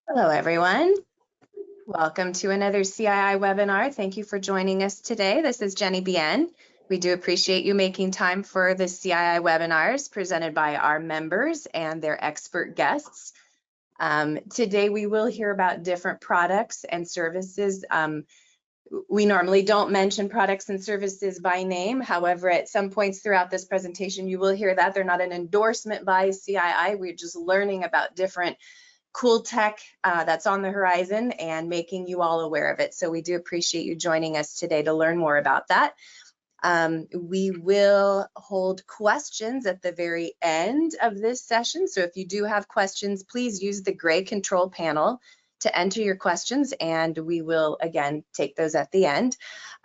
Hello, everyone. Welcome to another CII webinar. Thank you for joining us today. This is Jenny Bien. We do appreciate you making time for the CII webinars presented by our members and their expert guests. Today, we will hear about different products and services. We normally don't mention products and services by name. However, at some points throughout this presentation, you will hear that they're not an endorsement by CII. We're just learning about different cool tech that's on the horizon and making you all aware of it. So we do appreciate you joining us today to learn more about that. We will hold questions at the very end of this session. So if you do have questions, please use the gray control panel to enter your questions, and we will again take those at the end.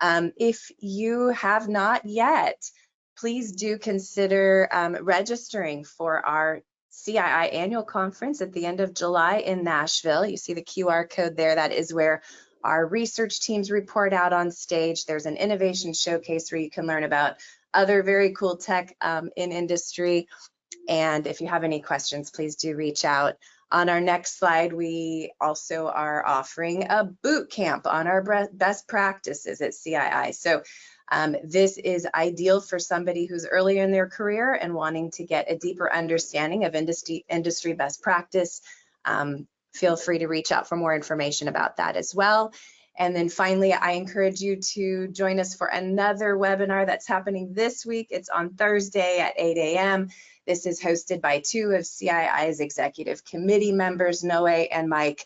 If you have not yet, please do consider registering for our CII annual conference at the end of July in Nashville. You see the QR code there. That is where our research teams report out on stage. There's an innovation showcase where you can learn about other very cool tech in industry. And if you have any questions, please do reach out. On our next slide, we also are offering a boot camp on our best practices at CII. So this is ideal for somebody who's earlier in their career and wanting to get a deeper understanding of industry best practice. Feel free to reach out for more information about that as well. And then finally, I encourage you to join us for another webinar that's happening this week. It's on Thursday at 8 a.m. This is hosted by two of CII's executive committee members, Noe and Mike.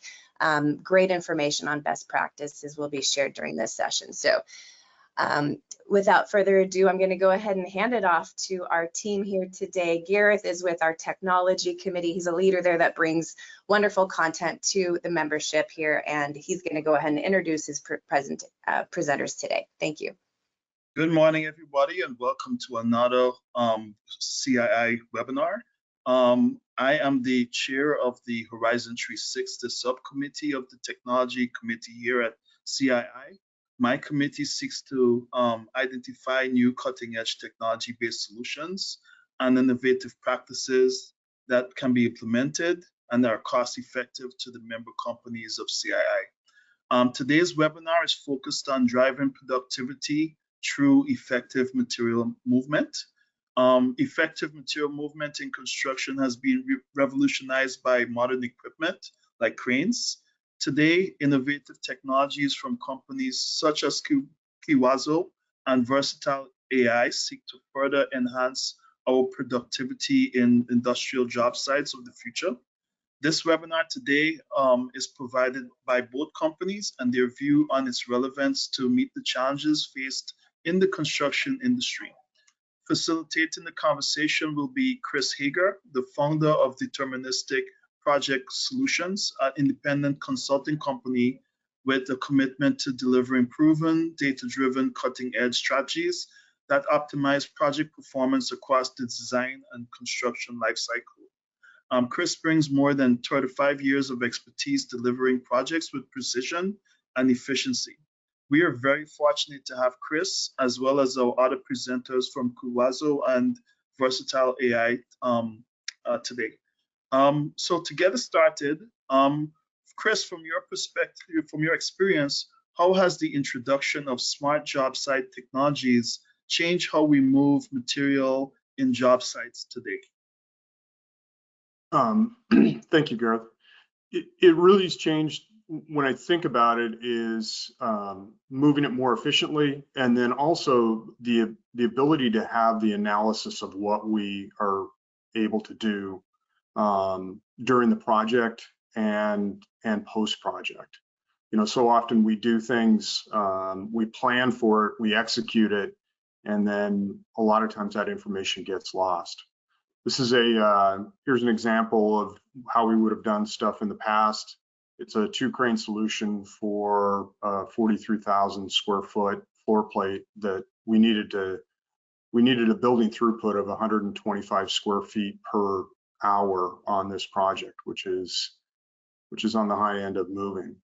Great information on best practices will be shared during this session. So without further ado, I'm going to go ahead and hand it off to our team here today. Gareth is with our technology committee. He's a leader there that brings wonderful content to the membership here, and he's going to go ahead and introduce his presenters today. Thank you. Good morning, everybody, and welcome to another CII webinar. I am the chair of the Horizon 360 subcommittee of the technology committee here at CII. My committee seeks to identify new cutting-edge technology-based solutions and innovative practices that can be implemented and are cost-effective to the member companies of CII. Today's webinar is focused on driving productivity through effective material movement. Effective material movement in construction has been revolutionized by modern equipment like cranes. Today, innovative technologies from companies such as Kiwazo and Versatile AI seek to further enhance our productivity in industrial job sites of the future. This webinar today is provided by both companies and their view on its relevance to meet the challenges faced in the construction industry. Facilitating the conversation will be Chris Hager, the founder of Deterministic Project Solutions, an independent consulting company with a commitment to delivering proven, data-driven, cutting-edge strategies that optimize project performance across the design and construction lifecycle. Chris brings more than 35 years of expertise delivering projects with precision and efficiency. We are very fortunate to have Chris, as well as our other presenters from Kiwazo and Versatile AI today. So to get us started, Chris, from your perspective, from your experience, how has the introduction of smart job site technologies changed how we move material in job sites today? Thank you, Gareth. It really has changed. When I think about it, is moving it more efficiently, and then also the ability to have the analysis of what we are able to do during the project and post project. You know, so often we do things, we plan for it, we execute it, and then a lot of times that information gets lost. This is here's an example of how we would have done stuff in the past. It's a 2-crane solution for 43,000 square foot floor plate that we needed a building throughput of 125 square feet per hour on this project, which is on the high end of moving.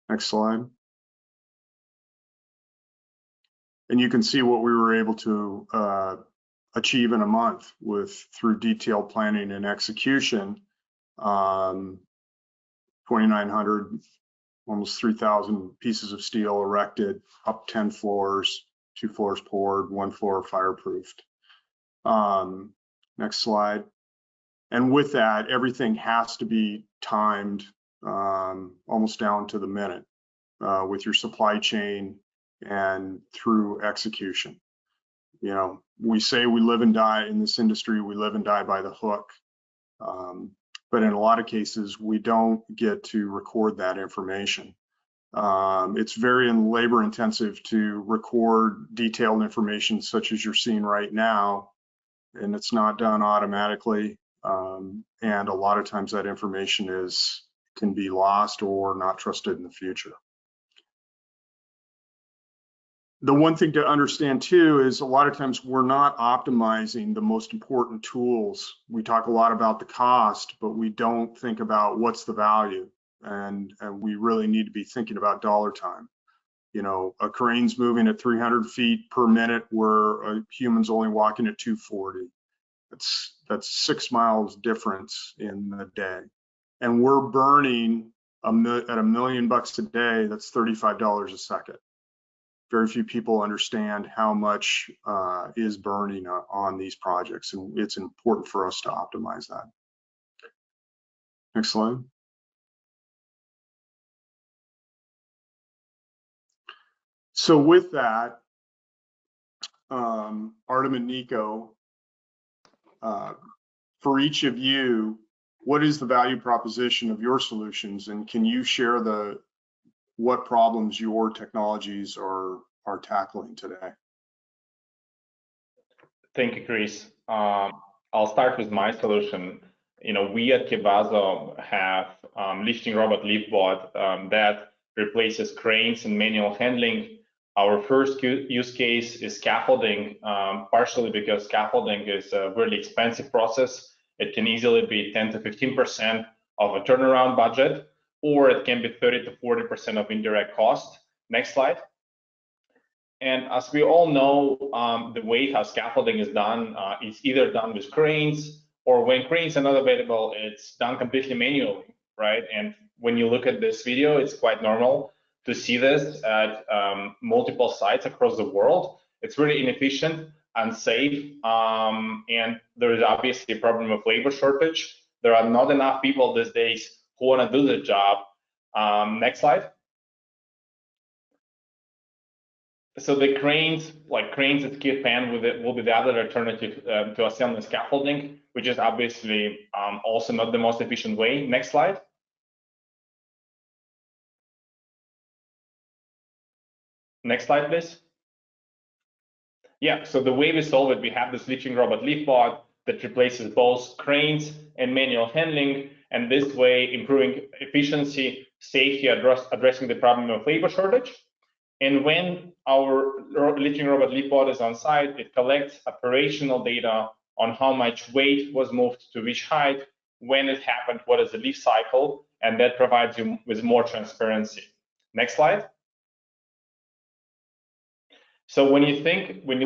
Next slide. And you can see what we were able to achieve in a month through detailed planning and execution. 2,900, almost 3,000 pieces of steel erected, up 10 floors, 2 floors poured, 1 floor fireproofed. Next slide. And with that, everything has to be timed almost down to the minute with your supply chain and through execution. You know, we say we live and die in this industry, we live and die by the hook. But in a lot of cases, we don't get to record that information. It's very labor intensive to record detailed information such as you're seeing right now, and it's not done automatically. And a lot of times that information can be lost or not trusted in the future. The one thing to understand too is a lot of times we're not optimizing the most important tools. We talk a lot about the cost, but we don't think about what's the value. And we really need to be thinking about dollar time. You know, a crane's moving at 300 feet per minute where a human's only walking at 240. That's 6 miles difference in the day. And we're burning at $1 million a day, that's $35 a second. Very few people understand how much is burning on these projects, and it's important for us to optimize that. Next slide. So with that, Artem and Nico, for each of you, what is the value proposition of your solutions, and can you share what problems your technologies are tackling today? Thank you, Chris. I'll start with my solution. You know, we at Kebazo have lifting robot Liftbot that replaces cranes and manual handling. Our first use case is scaffolding, partially because scaffolding is a really expensive process. It can easily be 10 to 15% of a turnaround budget, or it can be 30 to 40% of indirect cost. Next slide. And as we all know, the way how scaffolding is done, it's either done with cranes, or when cranes are not available, it's done completely manually, right? And when you look at this video, it's quite normal to see this at multiple sites across the world. It's really inefficient, unsafe, and there is obviously a problem of labor shortage. There are not enough people these days who want to do the job. Next slide. So the cranes, like cranes at Pan, will be the other alternative to assembling scaffolding, which is obviously also not the most efficient way. Next slide. Next slide, please. Yeah, so the way we solve it, we have this lifting robot Liftbot that replaces both cranes and manual handling, and this way improving efficiency, safety, addressing the problem of labor shortage. And when our lifting robot Liftbot is on site, it collects operational data on how much weight was moved to which height, when it happened, what is the lift cycle, and that provides you with more transparency. Next slide. So when you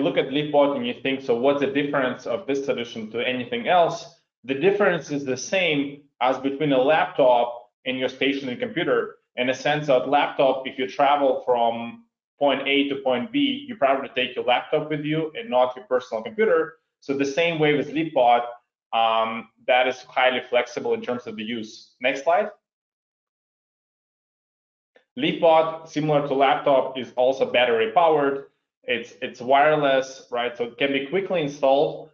look at Liftbot and you think, so what's the difference of this solution to anything else? The difference is the same as between a laptop and your stationary computer. In a sense of laptop, if you travel from point A to point B, you probably take your laptop with you and not your personal computer. So the same way with Liftbot, that is highly flexible in terms of the use. Next slide. Liftbot, similar to laptop, is also battery powered. It's wireless, right? So it can be quickly installed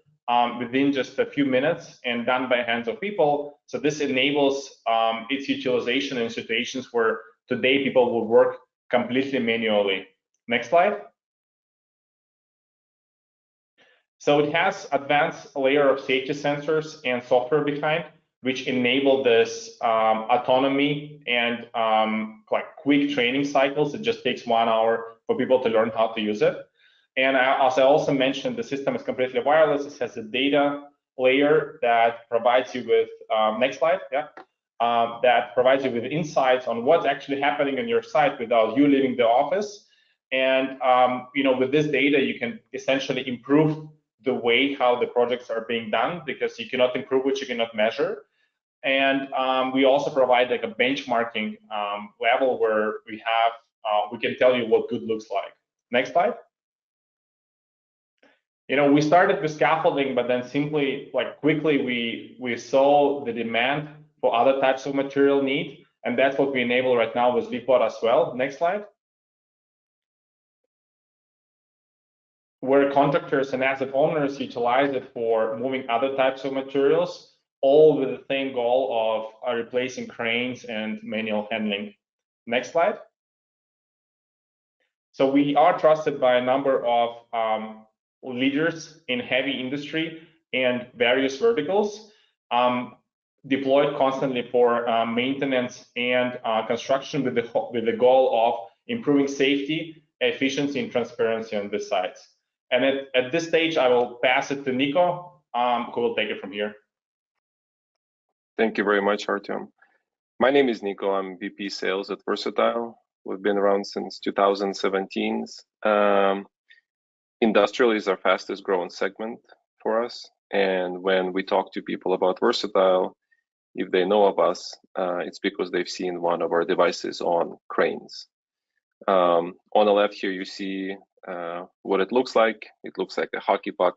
within just a few minutes and done by hands of people. So this enables its utilization in situations where today people will work completely manually. Next slide. So it has advanced layer of safety sensors and software behind, which enable this autonomy and like quick training cycles. It just takes 1 hour for people to learn how to use it. And as I also mentioned, the system is completely wireless. It has a data layer that provides you with, next slide, yeah, that provides you with insights on what's actually happening on your site without you leaving the office. And you know, with this data, you can essentially improve the way how the projects are being done, because you cannot improve what you cannot measure. And we also provide like a benchmarking level where we can tell you what good looks like. Next slide. We started with scaffolding, but then simply like quickly we saw the demand for other types of material need, and that's what we enable right now with Liftbot as well. Next slide. Where contractors and asset owners utilize it for moving other types of materials, all with the same goal of replacing cranes and manual handling. Next slide. So we are trusted by a number of leaders in heavy industry and various verticals, deployed constantly for maintenance and construction with the goal of improving safety, efficiency, and transparency on the sites. And at this stage, I will pass it to Nico, who will take it from here. Thank you very much, Artyom. My name is Nico. I'm VP Sales at Versatile. We've been around since 2017. Industrial is our fastest growing segment for us. And when we talk to people about Versatile, if they know of us, it's because they've seen one of our devices on cranes. On the left here, you see what it looks like. It looks like a hockey puck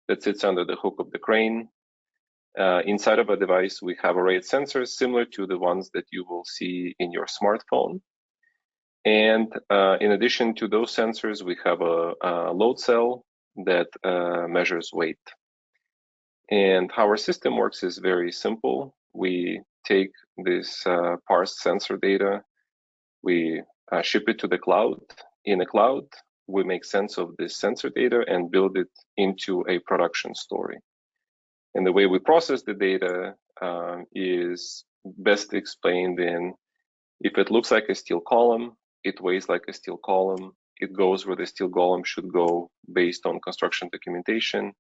that sits under the hook of the crane. Inside of a device, we have array of sensors similar to the ones that you will see in your smartphone. And in addition to those sensors, we have a load cell that measures weight. And how our system works is very simple. We take this parsed sensor data, we ship it to the cloud. In the cloud, we make sense of this sensor data and build it into a production story. And the way we process the data is best explained in, if it looks like a steel column, it weighs like a steel column, it goes where the steel column should go based on construction documentation.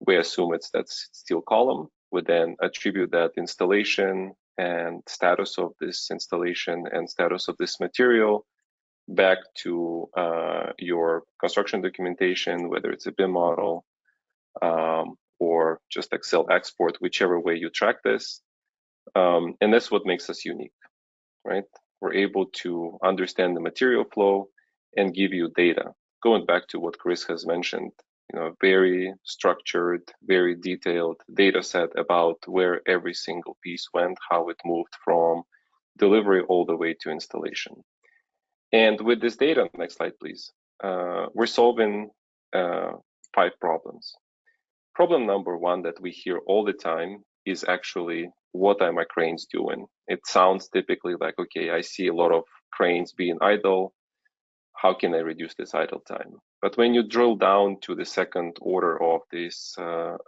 We assume it's that steel column. We then attribute that installation and status of this installation and status of this material back to your construction documentation, whether it's a BIM model or just Excel export, whichever way you track this. And that's what makes us unique, right? We're able to understand the material flow and give you data. Going back to what Chris has mentioned, very structured, very detailed data set about where every single piece went, how it moved from delivery all the way to installation. And with this data, next slide, please, we're solving 5 problems. Problem number 1 that we hear all the time is actually, what are my cranes doing? It sounds typically like, okay, I see a lot of cranes being idle. How can I reduce this idle time? But when you drill down to the second order of this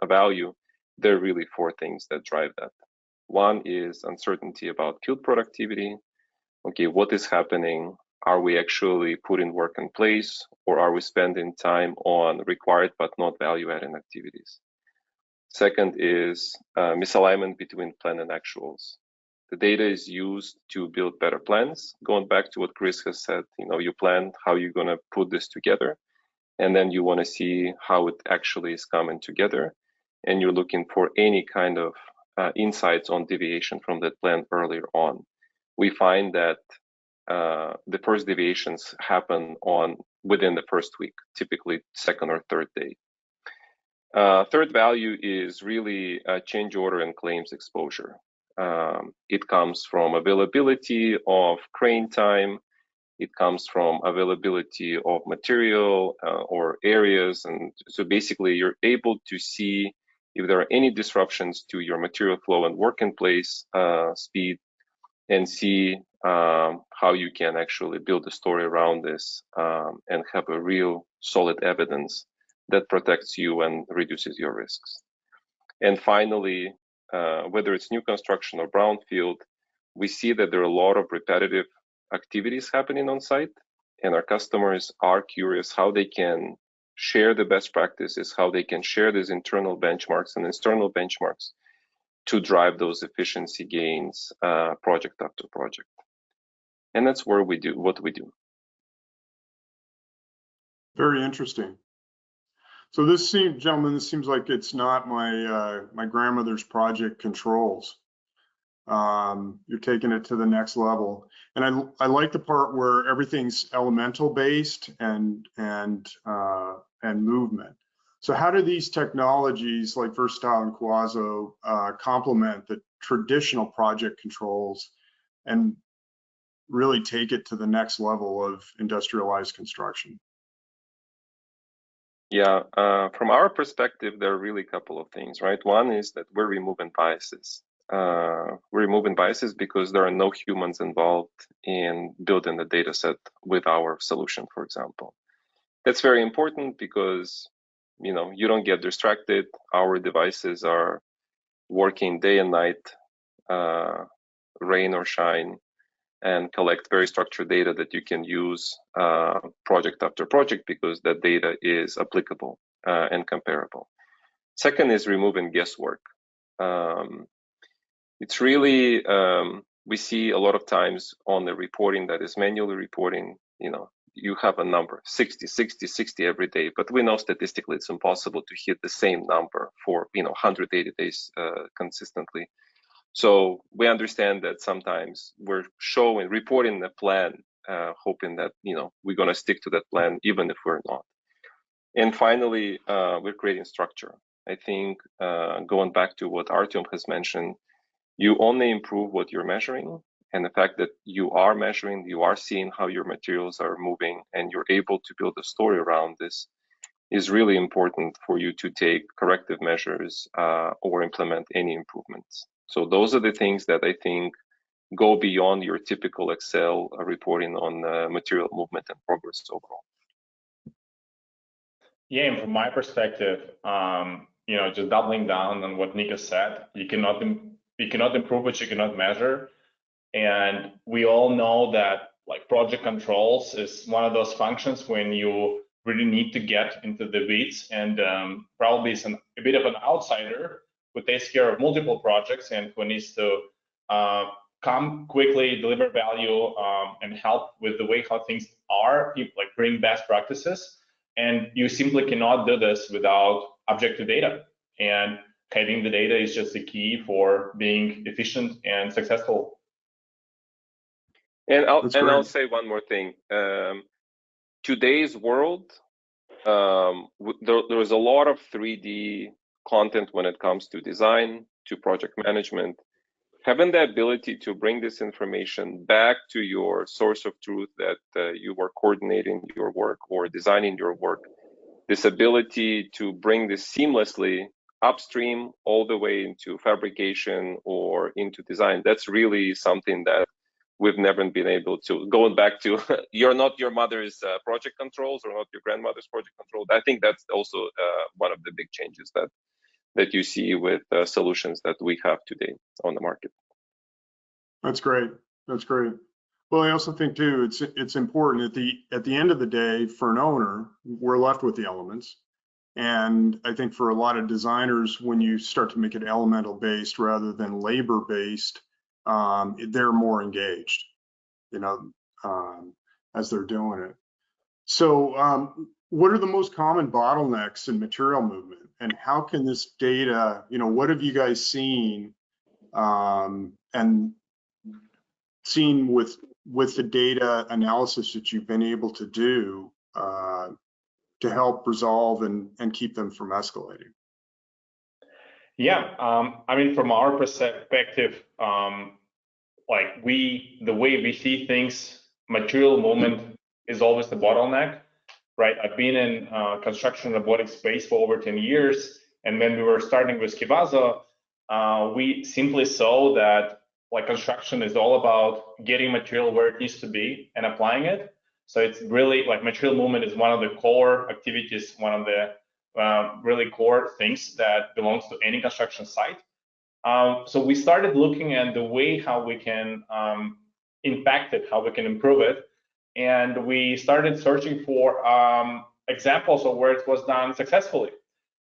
value, there are really 4 things that drive that. 1 is uncertainty about field productivity. Okay, what is happening? Are we actually putting work in place, or are we spending time on required but not value-adding activities? Second is misalignment between plan and actuals. The data is used to build better plans. Going back to what Chris has said, you plan how you're going to put this together, and then you want to see how it actually is coming together, and you're looking for any kind of insights on deviation from that plan earlier on. We find that the first deviations happen within the first week, typically second or third day. Third value is really change order and claims exposure. It comes from availability of crane time. It comes from availability of material or areas. And so basically you're able to see if there are any disruptions to your material flow and work in place speed, and see how you can actually build a story around this and have a real solid evidence that protects you and reduces your risks. And finally, whether it's new construction or brownfield, we see that there are a lot of repetitive activities happening on site, and our customers are curious how they can share the best practices, how they can share these internal benchmarks and external benchmarks to drive those efficiency gains project after project. And that's where we do what we do. Very interesting. So this seems like it's not my my grandmother's project controls. You're taking it to the next level. And I like the part where everything's elemental based and movement. So how do these technologies like Versatile and Quazo complement the traditional project controls and really take it to the next level of industrialized construction? Yeah, from our perspective, there are really a couple of things, right? One is that we're removing biases. We're removing biases because there are no humans involved in building the data set with our solution, for example. That's very important because, you don't get distracted. Our devices are working day and night, rain or shine, and collect very structured data that you can use project after project because that data is applicable and comparable. Second is removing guesswork. It's really, we see a lot of times on the reporting that is manually reporting, you have a number, 60 every day, but we know statistically it's impossible to hit the same number for 180 days consistently. So we understand that sometimes we're reporting the plan, hoping that we're going to stick to that plan even if we're not. And finally, we're creating structure. I think going back to what Artyom has mentioned, you only improve what you're measuring, and the fact that you are measuring, you are seeing how your materials are moving, and you're able to build a story around this is really important for you to take corrective measures or implement any improvements. So those are the things that I think go beyond your typical Excel reporting on material movement and progress overall. Yeah, and from my perspective, just doubling down on what Nika said, you cannot improve what you cannot measure. And we all know that like project controls is one of those functions when you really need to get into the weeds, and probably is a bit of an outsider who takes care of multiple projects and who needs to come quickly, deliver value, and help with the way how things are, like bring best practices. And you simply cannot do this without objective data. And having the data is just the key for being efficient and successful. And I'll say one more thing. Today's world, there is a lot of 3D content when it comes to design, to project management. Having the ability to bring this information back to your source of truth that you were coordinating your work or designing your work, this ability to bring this seamlessly upstream all the way into fabrication or into design, that's really something that we've never been able to. Going back to you're not your mother's project controls or not your grandmother's project control. I think that's also one of the big changes that you see with solutions that we have today on the market. That's great. That's great. Well, I also think too, it's important at the end of the day for an owner, we're left with the elements. And I think for a lot of designers, when you start to make it elemental based rather than labor based, they're more engaged, as they're doing it. So what are the most common bottlenecks in material movement, and how can this data, what have you guys seen and seen with the data analysis that you've been able to do to help resolve and keep them from escalating? Yeah, I mean, from our perspective, the way we see things, material movement is always the bottleneck, right? I've been in construction robotics space for over 10 years, and when we were starting with Kivazo, we simply saw that construction is all about getting material where it needs to be and applying it. So it's really material movement is one of the core activities, one of the really core things that belongs to any construction site. So we started looking at the way how we can impact it, how we can improve it. And we started searching for examples of where it was done successfully.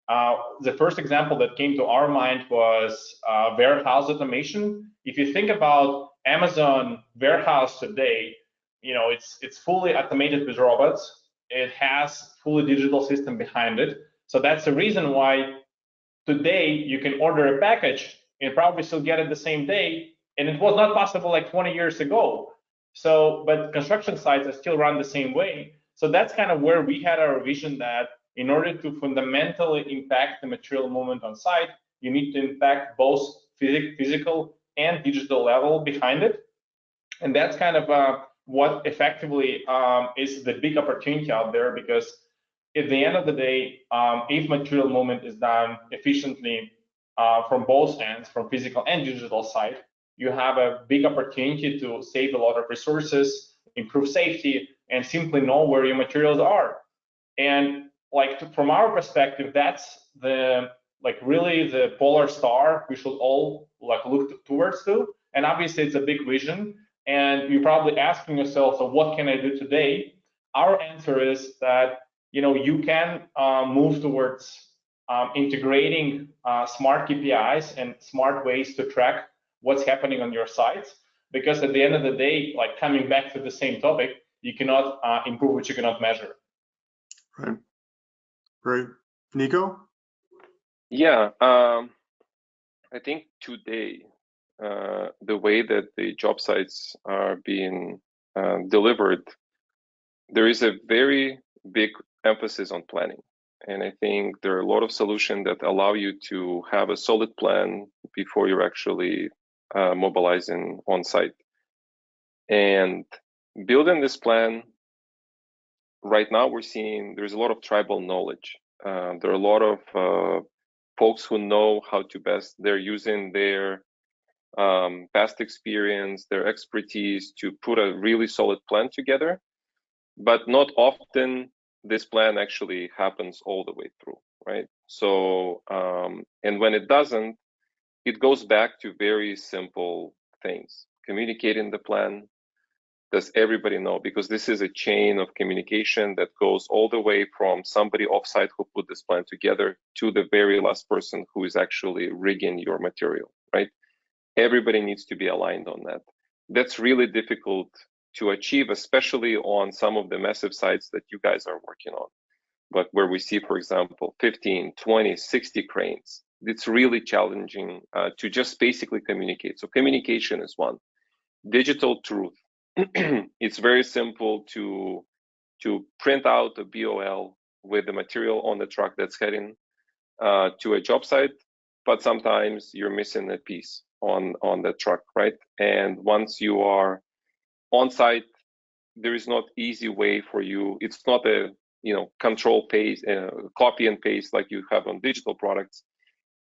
The first example that came to our mind was warehouse automation. If you think about Amazon warehouse today, it's fully automated with robots. It has fully digital system behind it. So that's the reason why today you can order a package and probably still get it the same day, And it was not possible like 20 years ago. So, but construction sites are still run the same way. So that's kind of where we had our vision that in order to fundamentally impact the material movement on site, you need to impact both physical and digital level behind it. And that's kind of what effectively is the big opportunity out there, because at the end of the day, if material movement is done efficiently from both ends, from physical and digital side, you have a big opportunity to save a lot of resources, improve safety, and simply know where your materials are. And like from our perspective, that's the really the polar star we should all like look towards to. And obviously it's a big vision. And you're probably asking yourself, so what can I do today? Our answer is that you can move towards integrating smart KPIs and smart ways to track what's happening on your sites. Because at the end of the day, like coming back to the same topic, you cannot improve what you cannot measure. Right. Great. Nico? Yeah, I think today, the way that the job sites are being delivered, there is a very big emphasis on planning. And I think there are a lot of solutions that allow you to have a solid plan before you're actually mobilizing on site. And building this plan, right now we're seeing there's a lot of tribal knowledge. There are a lot of folks who know how to best, they're using their past experience, their expertise to put a really solid plan together. But not often this plan actually happens all the way through, right? So, and when it doesn't, it goes back to very simple things. Communicating the plan. Does everybody know? Because this is a chain of communication that goes all the way from somebody offsite who put this plan together to the very last person who is actually rigging your material, right? Everybody needs to be aligned on that. That's really difficult to achieve, especially on some of the massive sites that you guys are working on, but where we see, for example, 15, 20, 60 cranes. It's really challenging to just basically communicate. So communication is one. Digital truth. It's very simple to print out a BOL with the material on the truck that's heading to a job site, but sometimes you're missing a piece on the truck, right? And once you are on site, there is not easy way for you. It's not a control paste, copy and paste like you have on digital products.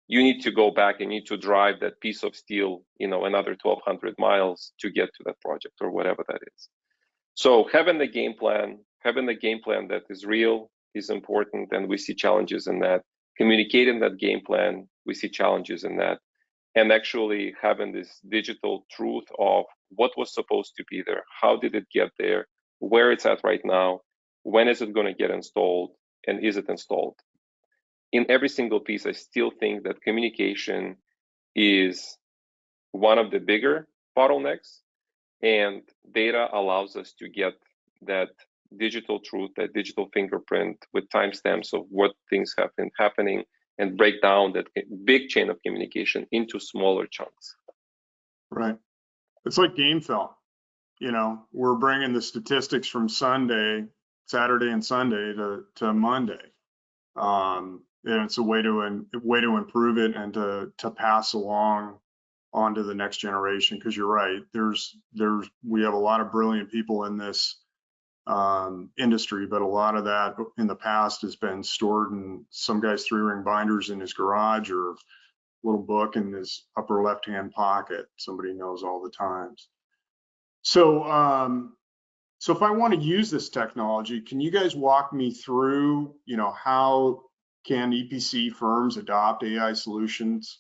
You need to go back and need to drive that piece of steel, another 1,200 miles to get to that project or whatever that is. So having the game plan that is real is important, and we see challenges in that. Communicating that game plan, we see challenges in that. And actually having this digital truth of what was supposed to be there, how did it get there, where it's at right now, when is it going to get installed, and is it installed? In every single piece, I still think that communication is one of the bigger bottlenecks, and data allows us to get that digital truth, that digital fingerprint with timestamps of what things have been happening, and break down that big chain of communication into smaller chunks. Right. It's like game film. We're bringing the statistics from Saturday and Sunday to Monday. And it's a way to improve it and to pass along onto the next generation. Because you're right, we have a lot of brilliant people in this industry, but a lot of that in the past has been stored in some guy's 3-ring binders in his garage or a little book in his upper left-hand pocket. Somebody knows all the times. So, so if I want to use this technology, can you guys walk me through, how can EPC firms adopt AI solutions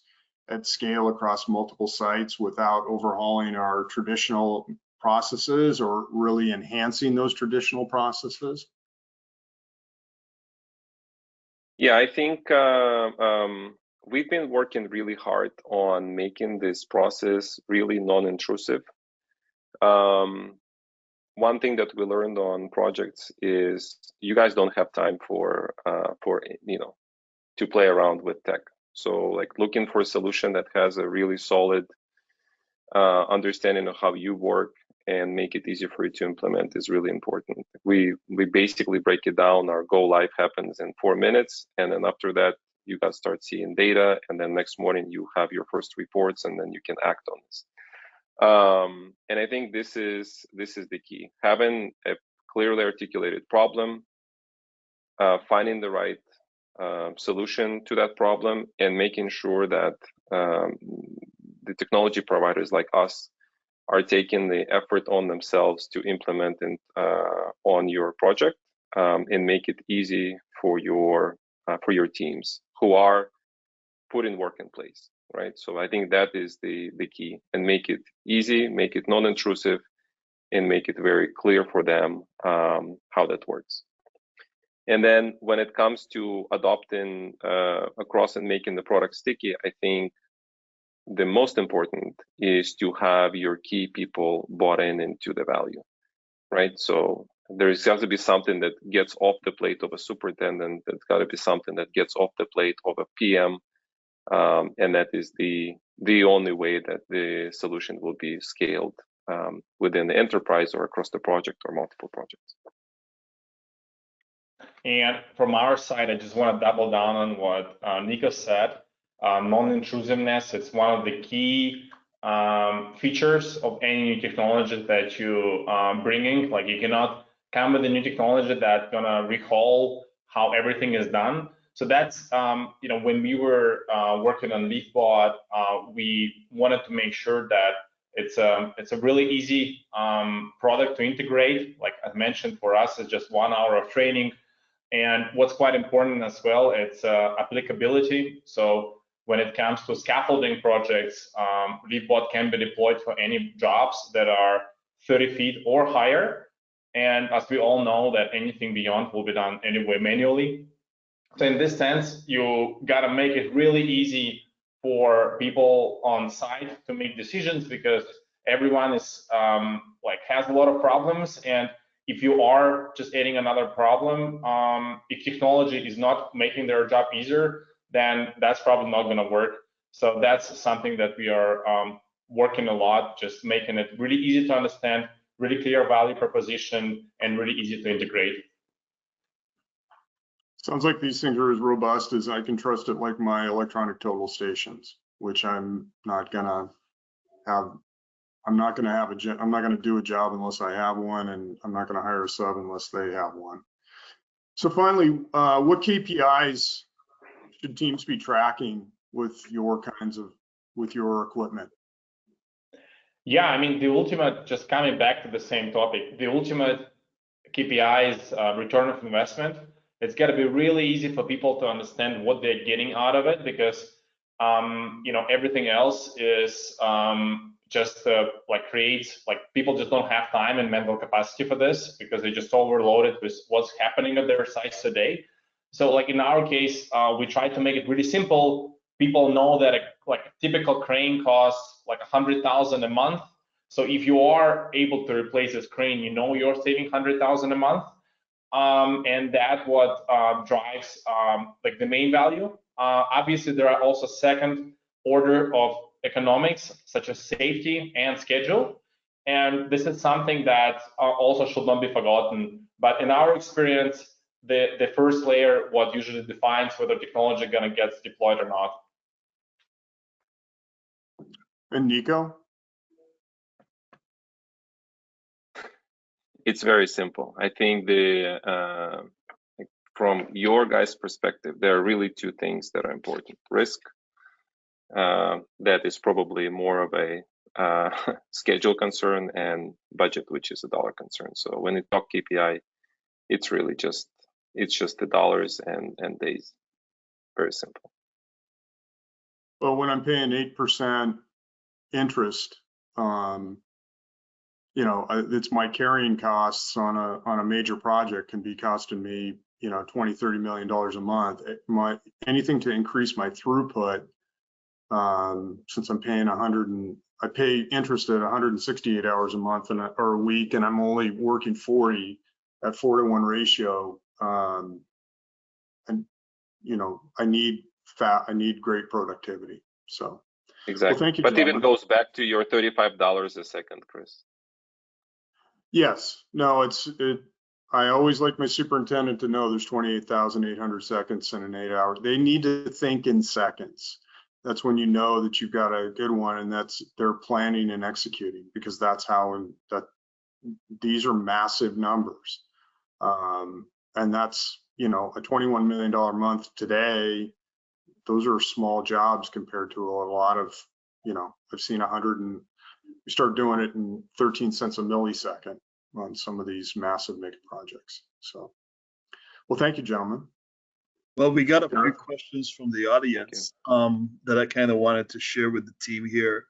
at scale across multiple sites without overhauling our traditional processes or really enhancing those traditional processes? Yeah, I think we've been working really hard on making this process really non-intrusive. One thing that we learned on projects is you guys don't have time for to play around with tech. So like looking for a solution that has a really solid understanding of how you work and make it easy for you to implement is really important. We basically break it down. Our go live happens in 4 minutes, and then after that, you guys start seeing data, and then next morning you have your first reports, and then you can act on this. And I think this is the key: having a clearly articulated problem, finding the right solution to that problem, and making sure that the technology providers like us are taking the effort on themselves to implement and on your project, and make it easy for your teams who are putting work in place, right? So I think that is the key, and make it easy, make it non-intrusive, and make it very clear for them how that works. And then when it comes to adopting across and making the product sticky, I think the most important is to have your key people bought into the value, right? So there's got to be something that gets off the plate of a superintendent. There's got to be something that gets off the plate of a PM, and that is the only way that the solution will be scaled within the enterprise or across the project or multiple projects. And from our side, I just want to double down on what Nico said. Non-intrusiveness, it's one of the key features of any new technology that you bringing. Like, you cannot come with a new technology that's gonna rehaul how everything is done. So that's when we were working on Liftbot, we wanted to make sure that it's a really easy product to integrate. Like I mentioned, for us, it's just 1 hour of training. And what's quite important as well, it's applicability. So when it comes to scaffolding projects, Liftbot can be deployed for any jobs that are 30 feet or higher. And as we all know, that anything beyond will be done anyway manually. So in this sense, you gotta make it really easy for people on site to make decisions, because everyone is has a lot of problems. And if you are just adding another problem, if technology is not making their job easier, then that's probably not going to work. So that's something that we are working a lot, just making it really easy to understand, really clear value proposition, and really easy to integrate. Sounds like these things are as robust as I can trust it, like my electronic total stations, which I'm not gonna do a job unless I have one, and I'm not gonna hire a sub unless they have one. So finally, what KPIs should teams be tracking with your equipment? Yeah, I mean, the ultimate, just coming back to the same topic, the ultimate KPI is return of investment. It's got to be really easy for people to understand what they're getting out of it, because everything else is just people just don't have time and mental capacity for this, because they just overloaded with what's happening at their sites today. So like in our case, we try to make it really simple. People know that a typical crane costs like $100,000 a month. So if you are able to replace this crane, you're saving $100,000 a month. And that's what drives the main value. Obviously, there are also second order of economics, such as safety and schedule. And this is something that also should not be forgotten. But in our experience, the first layer, what usually defines whether technology is going to get deployed or not. And Nico? It's very simple. I think from your guys' perspective, there are really two things that are important. Risk, that is probably more of a schedule concern, and budget, which is a dollar concern. So when you talk KPI, it's really just the dollars and days. Very simple. Well, when I'm paying 8% interest, it's my carrying costs on a major project can be costing me, $20-30 million a month. Anything to increase my throughput, since I'm paying I pay interest at 168 hours a month or a week, and I'm only working 40 at 4-to-1 ratio. And I need great productivity. So Exactly. thank you, But even gentlemen. goes back to your $35 a second, Chris. Yes, no, I always like my superintendent to know there's 28,800 seconds in an 8 hour. They need to think in seconds. That's when you know that you've got a good one, and they're planning and executing, because that's how these are massive numbers. And that's, a $21 million month today. Those are small jobs compared to a lot of, I've seen 100 and we start doing it in 13 cents a millisecond on some of these massive mega projects. So, well, thank you, gentlemen. Well, we got a few Gareth? questions from the audience that I kind of wanted to share with the team here.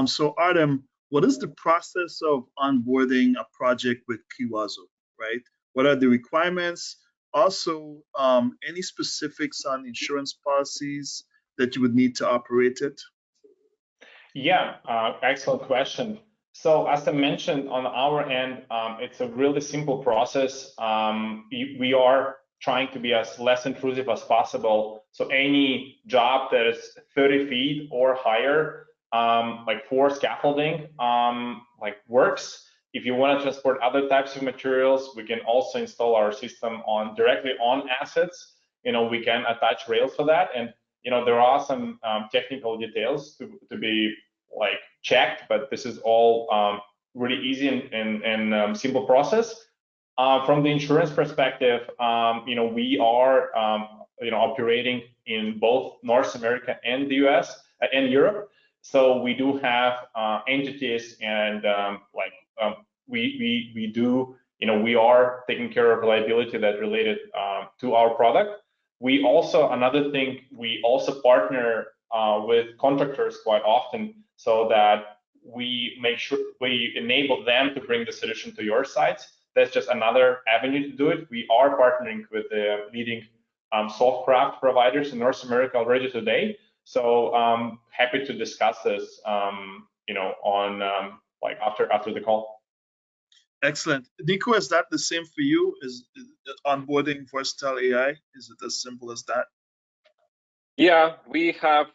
So Artem, what is the process of onboarding a project with Kiwazo, right? What are the requirements? Also, any specifics on insurance policies that you would need to operate it? Yeah, excellent question. So as I mentioned, on our end, it's a really simple process. We are trying to be as less intrusive as possible. So any job that is 30 feet or higher, like for scaffolding, works. If you want to transport other types of materials, we can also install our system directly on assets. We can attach rails for that, and there are some technical details to be checked, but this is all really easy and simple process. From the insurance perspective, we are operating in both North America and the US and Europe. So we do have entities, and we are taking care of liability that related to our product. We also, another thing, we also partner with contractors quite often, so that we make sure we enable them to bring the solution to your sites. That's just another avenue to do it. We are partnering with the leading softcraft providers in North America already today. So happy to discuss this, on after the call. Excellent. Nico, is that the same for you? Is onboarding Versatile AI? Is it as simple as that? Yeah, we have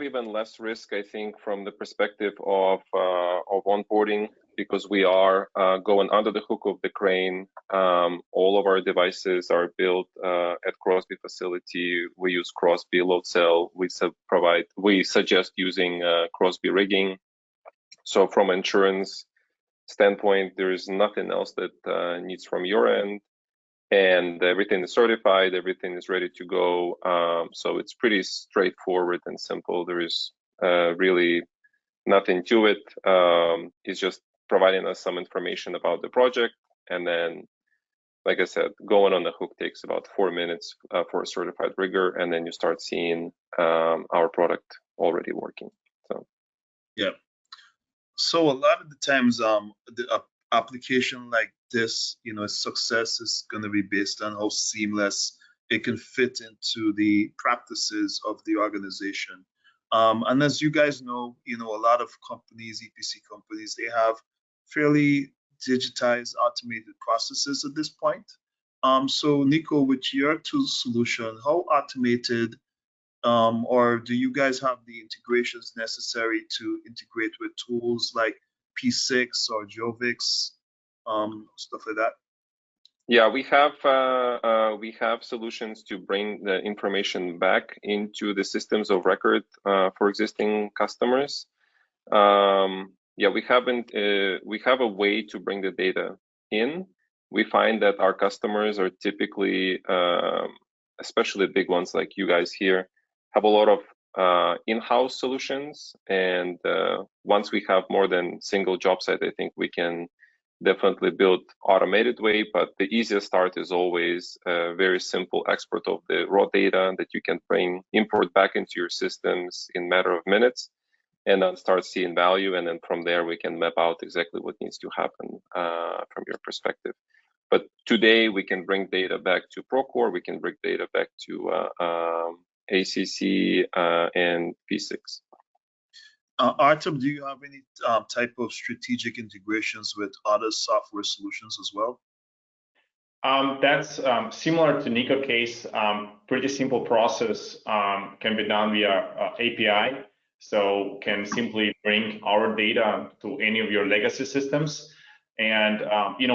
even less risk, I think, from the perspective of onboarding, because we are going under the hook of the crane. All of our devices are built at Crosby facility. We use Crosby load cell. We suggest using Crosby rigging. So from insurance standpoint, there is nothing else that needs from your end. And everything is certified, everything is ready to go. So it's pretty straightforward and simple. There is really nothing to it. It's just providing us some information about the project. And then, like I said, going on the hook takes about 4 minutes for a certified rigger. And then you start seeing our product already working. So, yeah. So a lot of the times, the application like this, its success is going to be based on how seamless it can fit into the practices of the organization. And as you guys know, a lot of companies, EPC companies, they have fairly digitized, automated processes at this point. So Nico, with your tool solution, how automated or do you guys have the integrations necessary to integrate with tools like P6 or Jovix, stuff like that? Yeah, we have solutions to bring the information back into the systems of record for existing customers. Yeah, we have a way to bring the data in. We find that our customers are typically, especially big ones like you guys here, have a lot of in-house solutions. And once we have more than single job site, I think we can definitely build automated way, but the easiest start is always a very simple export of the raw data that you can import back into your systems in a matter of minutes, and then start seeing value. And then from there, we can map out exactly what needs to happen from your perspective. But today we can bring data back to Procore, we can bring data back to ACC and P6. Artem, do you have any type of strategic integrations with other software solutions as well? That's similar to Nico case. Pretty simple process can be done via API. So can simply bring our data to any of your legacy systems. And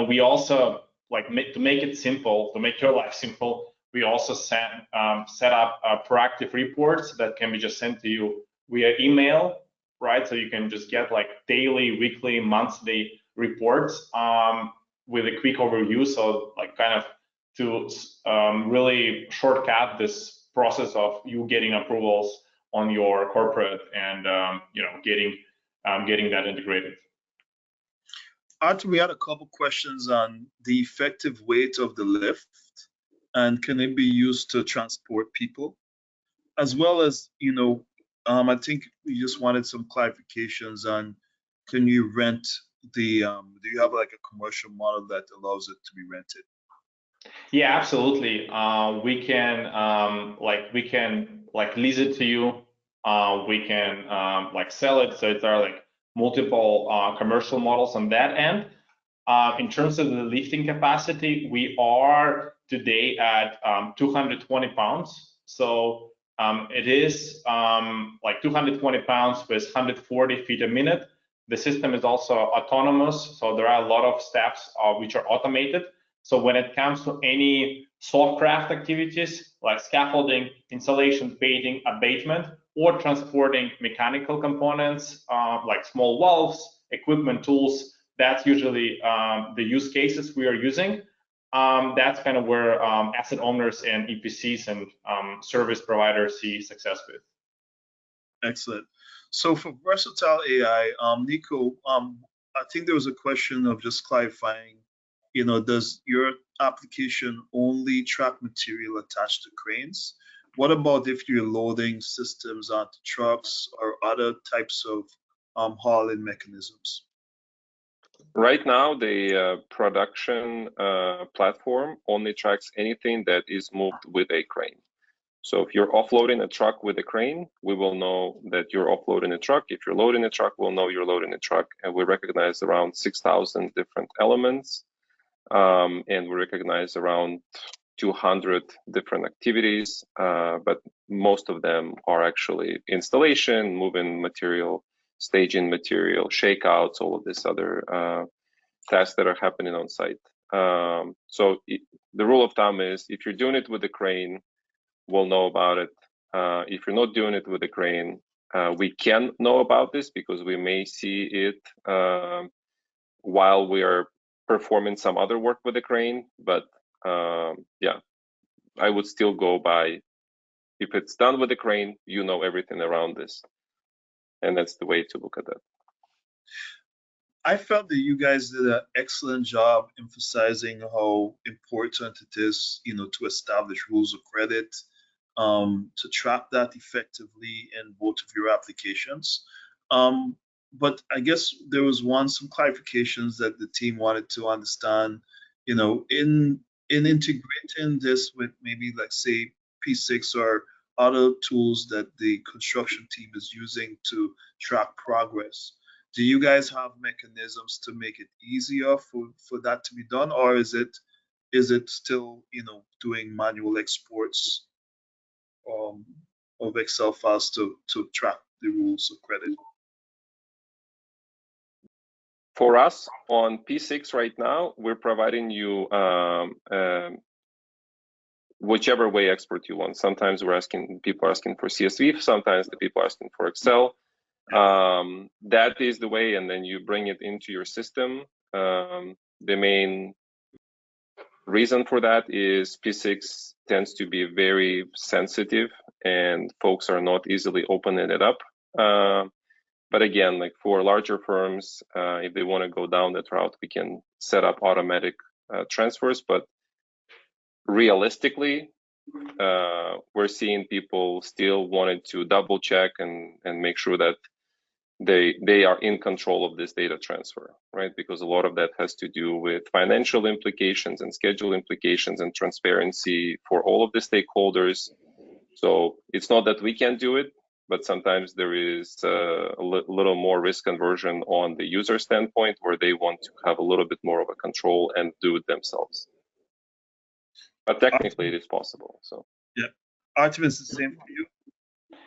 we also to make it simple, to make your life simple, we also set up proactive reports that can be just sent to you via email, right? So you can just get like daily, weekly, monthly reports with a quick overview. So like kind of to really shortcut this process of you getting approvals on your corporate and getting that integrated. Arthur, we had a couple questions on the effective weight of the lift and can it be used to transport people, as well as, I think we just wanted some clarifications on can you rent the, do you have like a commercial model that allows it to be rented? Yeah, absolutely. We can lease it to you. We can sell it. So there are like multiple commercial models on that end. In terms of the lifting capacity, we are today at 220 pounds. So it is like 220 pounds with 140 feet a minute. The system is also autonomous, so there are a lot of steps which are automated. So when it comes to any soft craft activities like scaffolding, installation, painting, abatement, or transporting mechanical components like small valves, equipment, tools, that's usually the use cases we are using. That's kind of where asset owners and EPCs and service providers see success with. Excellent. So for versatile AI, Nico, I think there was a question of just clarifying, does your application only track material attached to cranes? What about if you're loading systems onto trucks or other types of hauling mechanisms? Right now, the production platform only tracks anything that is moved with a crane. So if you're offloading a truck with a crane, we will know that you're offloading a truck. If you're loading a truck, we'll know you're loading a truck. And we recognize around 6,000 different elements. And we recognize around 200 different activities, but most of them are actually installation, moving material, staging material, shakeouts, all of this other tasks that are happening on site. So the rule of thumb is if you're doing it with a crane, we'll know about it. If you're not doing it with a crane, we can know about this because we may see it while we are performing some other work with a crane. But yeah, I would still go by, if it's done with a crane, you know everything around this. And that's the way to look at that. I felt that you guys did an excellent job emphasizing how important it is, to establish rules of credit, to track that effectively in both of your applications. But I guess there was some clarifications that the team wanted to understand, in integrating this with maybe like say P6 or other tools that the construction team is using to track progress. Do you guys have mechanisms to make it easier for that to be done, or is it still doing manual exports of Excel files to track the rules of credit? For us on P6 right now, we're providing you whichever way export you want. Sometimes people are asking for CSV, sometimes the people are asking for Excel. That is the way, and then you bring it into your system. The main reason for that is P6 tends to be very sensitive and folks are not easily opening it up. But again, like for larger firms, if they want to go down that route, we can set up automatic transfers. But realistically, we're seeing people still wanting to double check and make sure that they are in control of this data transfer, right? Because a lot of that has to do with financial implications and schedule implications and transparency for all of the stakeholders. So it's not that we can't do it, but sometimes there is a little more risk aversion on the user standpoint where they want to have a little bit more of a control and do it themselves. But technically it is possible. So yeah, Artem, is the same for you?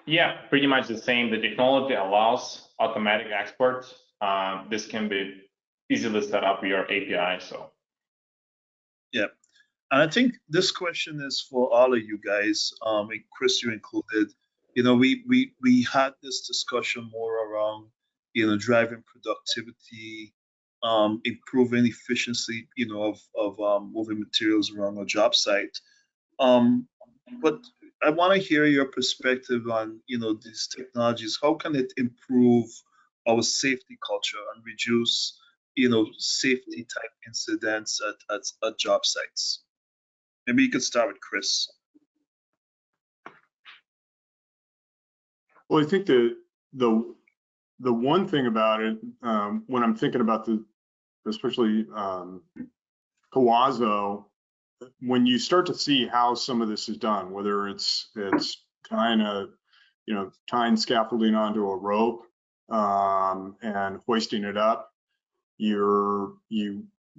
Yeah, pretty much the same. The technology allows automatic exports. This can be easily set up via API. So Yeah. And I think this question is for all of you guys, and Chris, you included. You know, we had this discussion more around, driving productivity, improving efficiency, of moving materials around a job site. But I want to hear your perspective on, these technologies. How can it improve our safety culture and reduce, safety type incidents at job sites? Maybe you could start with Chris. Well, I think the one thing about it, when I'm thinking about especially Kawazo, when you start to see how some of this is done, whether it's tying scaffolding onto a rope and hoisting it up, you're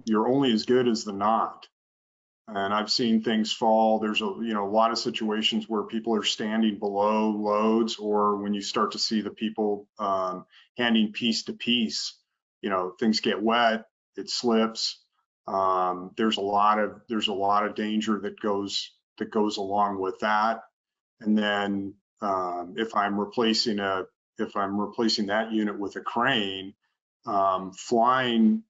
only as good as the knot. And I've seen things fall. There's a lot of situations where people are standing below loads, or when you start to see the people handing piece to piece, things get wet, it slips. There's a lot of danger that goes along with that. And then if I'm replacing that unit with a crane, flying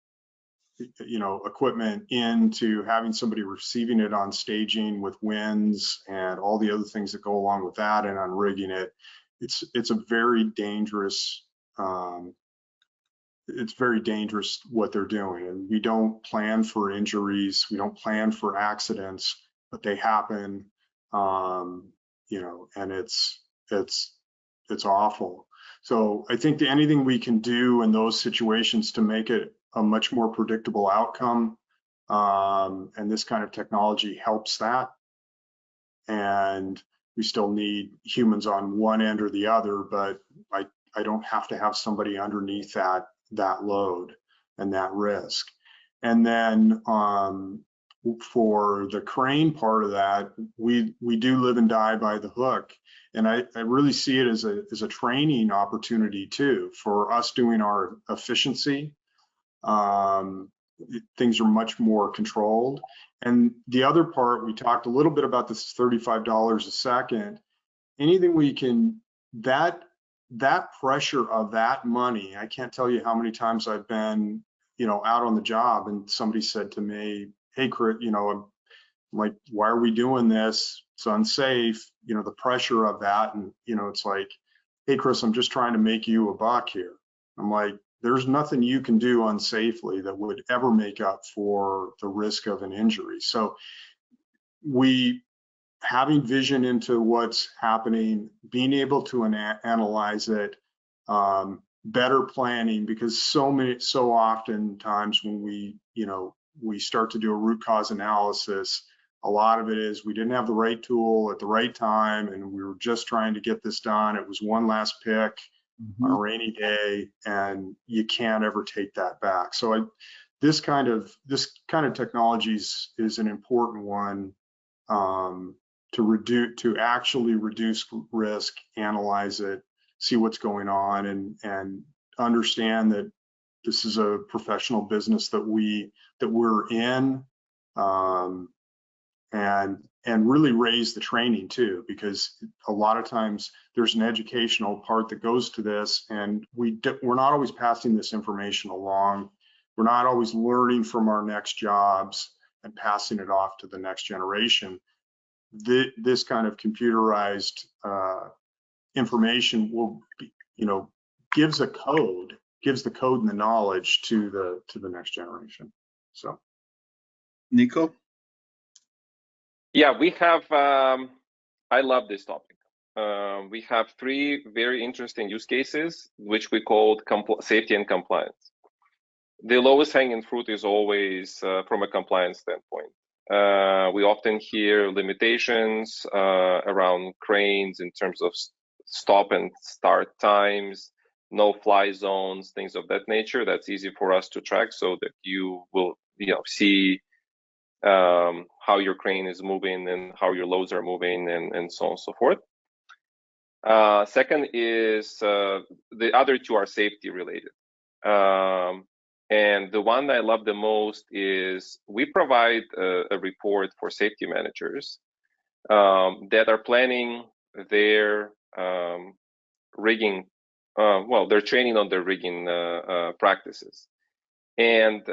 equipment into having somebody receiving it on staging with winds and all the other things that go along with that, and on rigging it, it's a very dangerous what they're doing. And we don't plan for injuries, we don't plan for accidents, but they happen, and it's awful. So I think anything we can do in those situations to make it a much more predictable outcome, and this kind of technology helps that. And we still need humans on one end or the other, but I don't have to have somebody underneath that load and that risk. And then for the crane part of that, we do live and die by the hook. And I really see it as a training opportunity too, for us doing our efficiency. Things are much more controlled. And the other part, we talked a little bit about this $35 a second. Anything we can, that pressure of that money, I can't tell you how many times I've been, out on the job and somebody said to me, hey, Chris, I'm like, why are we doing this? It's unsafe, the pressure of that. And, it's like, hey, Chris, I'm just trying to make you a buck here. I'm like, there's nothing you can do unsafely that would ever make up for the risk of an injury. So having vision into what's happening, being able to analyze it, better planning, because so often times when we start to do a root cause analysis, a lot of it is we didn't have the right tool at the right time, and we were just trying to get this done. It was one last pick on a rainy day, and you can't ever take that back. So this kind of technology is an important one, to actually reduce risk, analyze it, see what's going on, and understand that this is a professional business that we're in, and really raise the training too, because a lot of times there's an educational part that goes to this, and we're not always passing this information along. We're not always learning from our next jobs and passing it off to the next generation. This kind of computerized information will be, gives the code and the knowledge to the next generation. So, Nico? Yeah, we have, I love this topic. We have 3 very interesting use cases, which we called safety and compliance. The lowest hanging fruit is always from a compliance standpoint. We often hear limitations around cranes in terms of stop and start times, no fly zones, things of that nature. That's easy for us to track, so that you will see how your crane is moving and how your loads are moving, and so on and so forth. Second is the other two are safety related. And the one I love the most is we provide a report for safety managers that are planning their rigging, they're training on their rigging practices. And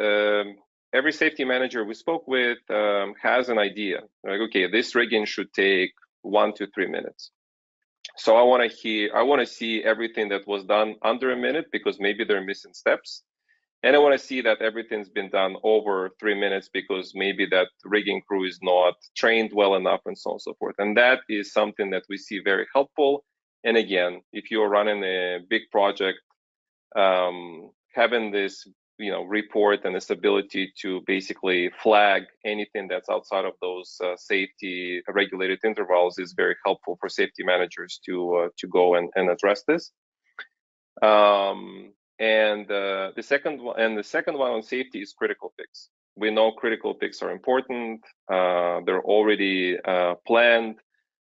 every safety manager we spoke with has an idea, like, okay, this rigging should take 1 to 3 minutes. So I want to see everything that was done under a minute, because maybe they're missing steps. And I want to see that everything's been done over 3 minutes, because maybe that rigging crew is not trained well enough, and so on and so forth. And that is something that we see very helpful. And again, if you're running a big project, having this report and this ability to basically flag anything that's outside of those safety regulated intervals is very helpful for safety managers to go and address this. And the second one on safety is critical picks. We know critical picks are important. They're already planned.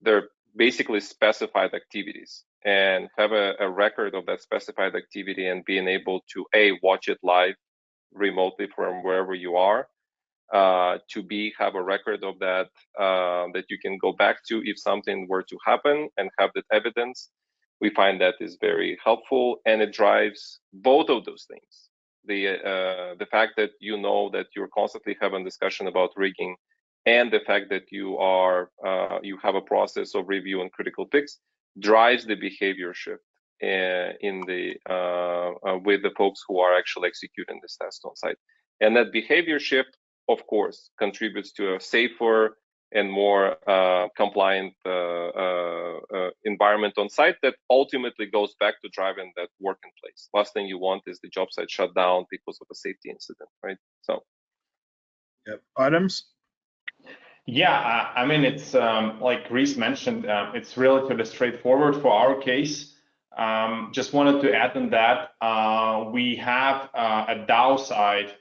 They're basically specified activities, and have a record of that specified activity, and being able to watch it live remotely from wherever you are, to have a record of that that you can go back to if something were to happen, and have that evidence. We find that is very helpful, and it drives both of those things. The fact that that you're constantly having discussion about rigging, and the fact that you have a process of review and critical picks drives the behavior shift with the folks who are actually executing this test on site. And that behavior shift, of course, contributes to a safer and more compliant environment on site, that ultimately goes back to driving that work in place. Last thing you want is the job site shut down because of a safety incident, right? So, yep. Adams? Yeah, I mean, it's like Reese mentioned, it's relatively straightforward for our case. Just wanted to add on that, we have a DAO site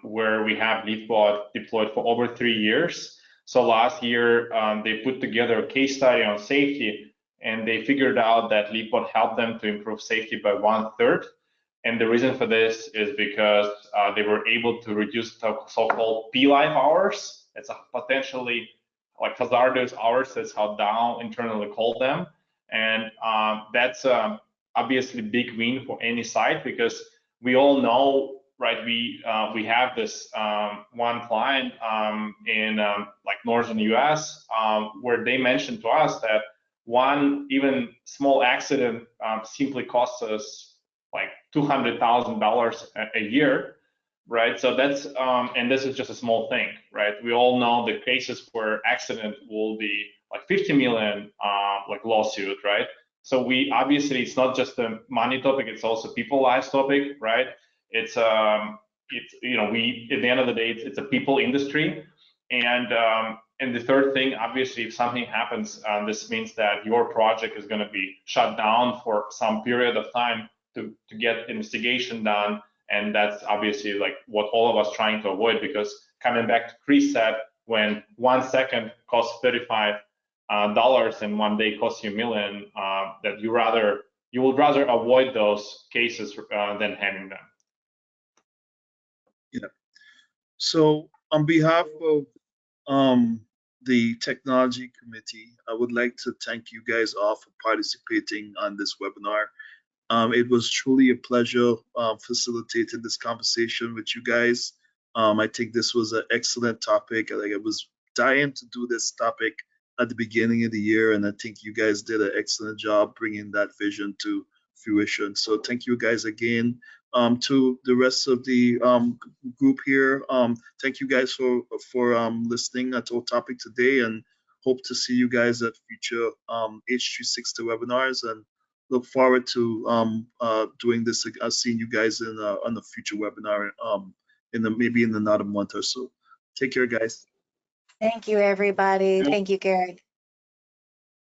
where we have Liftbot deployed for over 3 years. So last year, they put together a case study on safety, and they figured out that Liftbot helped them to improve safety by 1/3. And the reason for this is because they were able to reduce the so-called P-life hours. It's a potentially like hazardous hours, that's how DAO internally called them. And that's obviously big win for any site, because we all know, right, we have this one client in like northern US where they mentioned to us that one even small accident simply costs us like $200,000 a year, right? So that's and this is just a small thing, right? We all know the cases where accident will be like 50 million like lawsuit, right? So we obviously, it's not just a money topic, it's also people lives topic, right? It's we at the end of the day, it's a people industry. And the third thing, obviously, if something happens, this means that your project is going to be shut down for some period of time to get investigation done. And that's obviously like what all of us trying to avoid, because coming back to Chris said, when 1 second costs $35 and 1 day costs you $1 million, that you would rather avoid those cases than having them. Yeah. So on behalf of the technology committee, I would like to thank you guys all for participating on this webinar. It was truly a pleasure facilitating this conversation with you guys. I think this was an excellent topic. Like, I was dying to do this topic at the beginning of the year, and I think you guys did an excellent job bringing that vision to fruition. So thank you guys again. To the rest of the group here, thank you guys for listening to our topic today, and hope to see you guys at future H360 webinars, and look forward to doing this, seeing you guys on the future webinar maybe in another month or so. Take care, guys. Thank you, everybody. Thank you, Garrett.